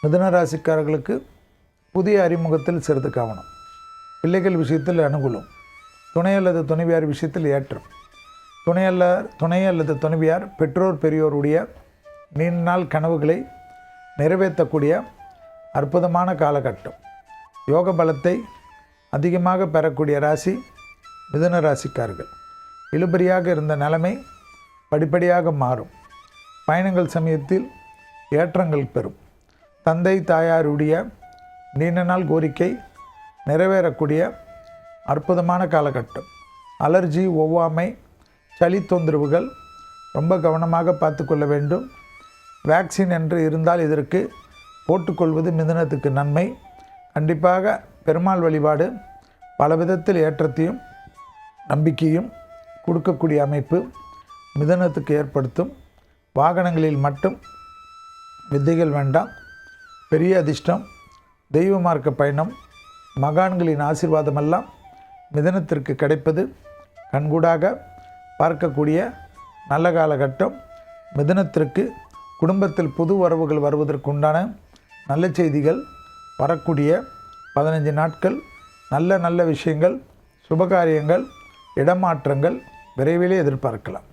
மிதுன ராசிக்காரர்களுக்கு புதிய அறிமுகத்தில் சிறிது கவனம். பிள்ளைகள் விஷயத்தில் அனுகூலம். துணை அல்லது துணைவியார் விஷயத்தில் ஏற்றம். துணை அல்லது துணைவியார் பெற்றோர் பெரியோருடைய நீண்ட நாள் கனவுகளை நிறைவேற்றக்கூடிய அற்புதமான காலகட்டம். யோக பலத்தை அதிகமாக பெறக்கூடிய ராசி மிதுன ராசிக்காரர்கள். இழுபறியாக இருந்த நிலைமை படிப்படியாக மாறும். பயணங்கள் சமயத்தில் ஏற்றங்கள் பெறும். தந்தை தாயாருடைய நீண்ட நாள் கோரிக்கை நிறைவேறக்கூடிய அற்புதமான காலகட்டம். அலர்ஜி, ஒவ்வாமை, சளி தொந்தரவுகள் ரொம்ப கவனமாக பார்த்து கொள்ள வேண்டும். வேக்சின் என்று இருந்தால் இதற்கு போட்டுக்கொள்வது மிதுனத்துக்கு நன்மை. கண்டிப்பாக பெருமாள் வழிபாடு பல விதத்தில் ஏற்றத்தையும் நம்பிக்கையும் கொடுக்கக்கூடிய அமைப்பு மிதுனத்துக்கு ஏற்படுத்தும். வாகனங்களில் மட்டும் வித்தைகள் வேண்டாம். பெரிய அதிர்ஷ்டம், தெய்வ மார்க்க பயணம், மகான்களின் ஆசீர்வாதமெல்லாம் மிதுனத்திற்கு கிடைப்பது கண்கூடாக பார்க்கக்கூடிய நல்ல காலகட்டம். மிதுனத்திற்கு குடும்பத்தில் புது வரவுகள் வருவதற்குண்டான நல்ல செய்திகள் வரக்கூடிய 15 நாட்கள். நல்ல விஷயங்கள், சுபகாரியங்கள், இடமாற்றங்கள் விரைவிலே எதிர்பார்க்கலாம்.